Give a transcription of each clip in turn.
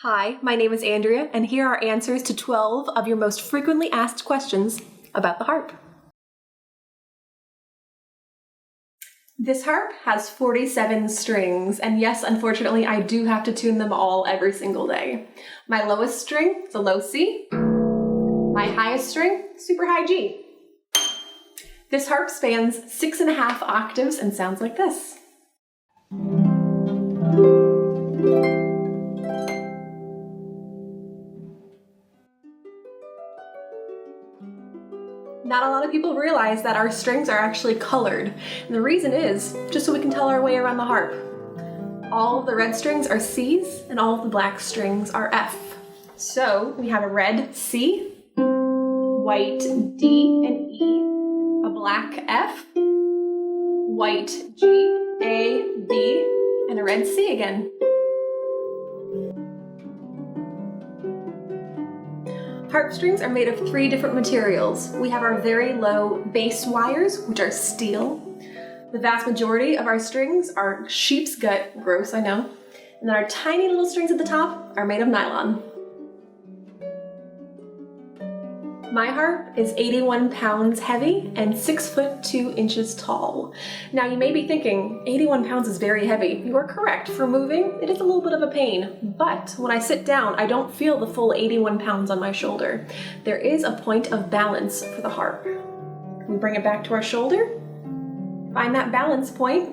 Hi, my name is Andrea, and here are answers to 12 of your most frequently asked questions about the harp. This harp has 47 strings, and yes, unfortunately, I do have to tune them all every single day. My lowest string is a low C. My highest string, super high G. This harp spans 6.5 octaves and sounds like this. Not a lot of people realize that our strings are actually colored, and the reason is just so we can tell our way around the harp. All of the red strings are C's, and all of the black strings are F. So we have a red C, white D and E, a black F, white G, A, B, and a red C again. Harp strings are made of 3 different materials. We have our very low bass wires, which are steel. The vast majority of our strings are sheep's gut, gross I know, and then our tiny little strings at the top are made of nylon. My harp is 81 pounds heavy and 6 foot 2 inches tall. Now you may be thinking, 81 pounds is very heavy. You are correct. For moving, it is a little bit of a pain, but when I sit down, I don't feel the full 81 pounds on my shoulder. There is a point of balance for the harp. We bring it back to our shoulder, find that balance point,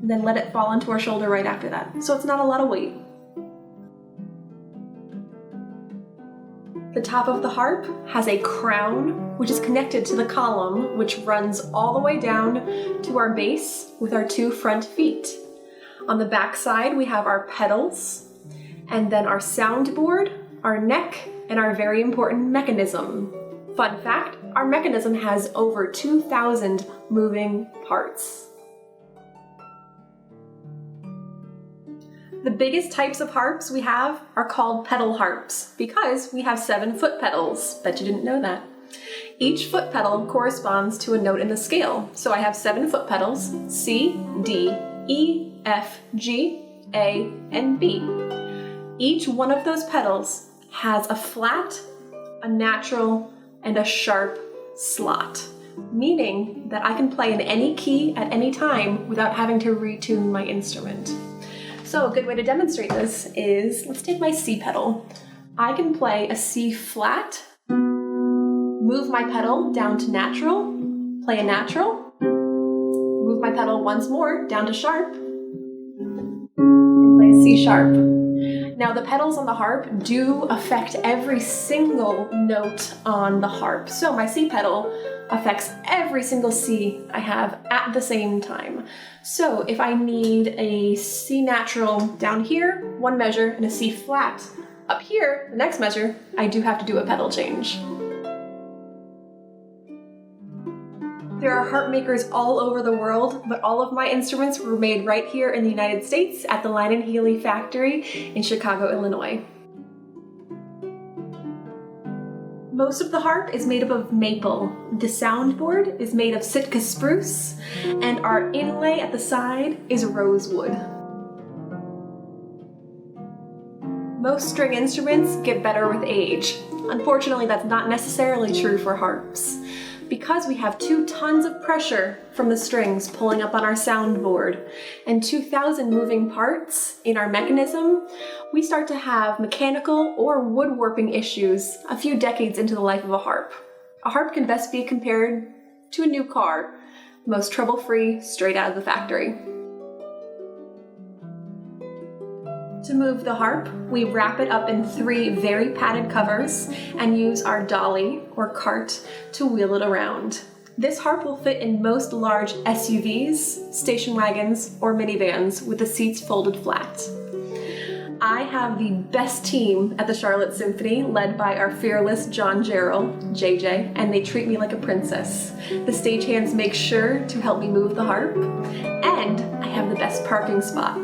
and then let it fall into our shoulder right after that. So it's not a lot of weight. The top of the harp has a crown, which is connected to the column, which runs all the way down to our base with our 2 front feet. On the back side, we have our pedals, and then our soundboard, our neck, and our very important mechanism. Fun fact, our mechanism has over 2,000 moving parts. The biggest types of harps we have are called pedal harps because we have 7 foot pedals. Bet you didn't know that. Each foot pedal corresponds to a note in the scale. So I have 7 foot pedals, C, D, E, F, G, A, and B. Each one of those pedals has a flat, a natural, and a sharp slot, meaning that I can play in any key at any time without having to retune my instrument. So a good way to demonstrate this is, let's take my C pedal. I can play a C flat, move my pedal down to natural, play a natural, move my pedal once more down to sharp, and play a C sharp. Now the pedals on the harp do affect every single note on the harp. So my C pedal affects every single C I have at the same time. So if I need a C natural down here, 1 measure, and a C flat up here, the next measure, I do have to do a pedal change. There are harp makers all over the world, but all of my instruments were made right here in the United States at the Line & Healy factory in Chicago, Illinois. Most of the harp is made up of maple. The soundboard is made of Sitka spruce, and our inlay at the side is rosewood. Most string instruments get better with age. Unfortunately, that's not necessarily true for harps. Because we have 2 tons of pressure from the strings pulling up on our soundboard and 2,000 moving parts in our mechanism, we start to have mechanical or woodworking issues a few decades into the life of a harp. A harp can best be compared to a new car, most trouble-free, straight out of the factory. To move the harp, we wrap it up in 3 very padded covers and use our dolly or cart to wheel it around. This harp will fit in most large SUVs, station wagons, or minivans with the seats folded flat. I have the best team at the Charlotte Symphony, led by our fearless John Jarrell, JJ, and they treat me like a princess. The stagehands make sure to help me move the harp, and I have the best parking spot.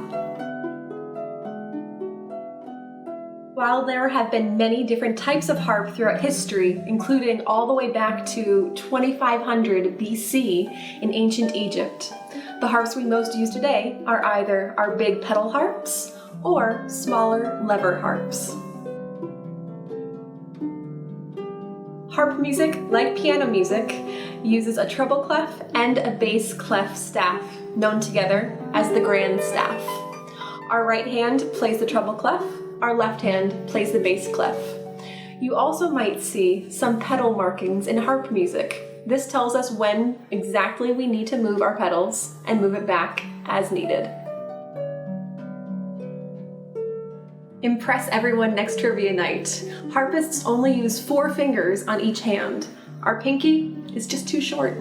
While there have been many different types of harp throughout history, including all the way back to 2500 BC in ancient Egypt, the harps we most use today are either our big pedal harps or smaller lever harps. Harp music, like piano music, uses a treble clef and a bass clef staff, known together as the grand staff. Our right hand plays the treble clef, our left hand plays the bass clef. You also might see some pedal markings in harp music. This tells us when exactly we need to move our pedals and move it back as needed. Impress everyone next trivia night. Harpists only use 4 fingers on each hand. Our pinky is just too short.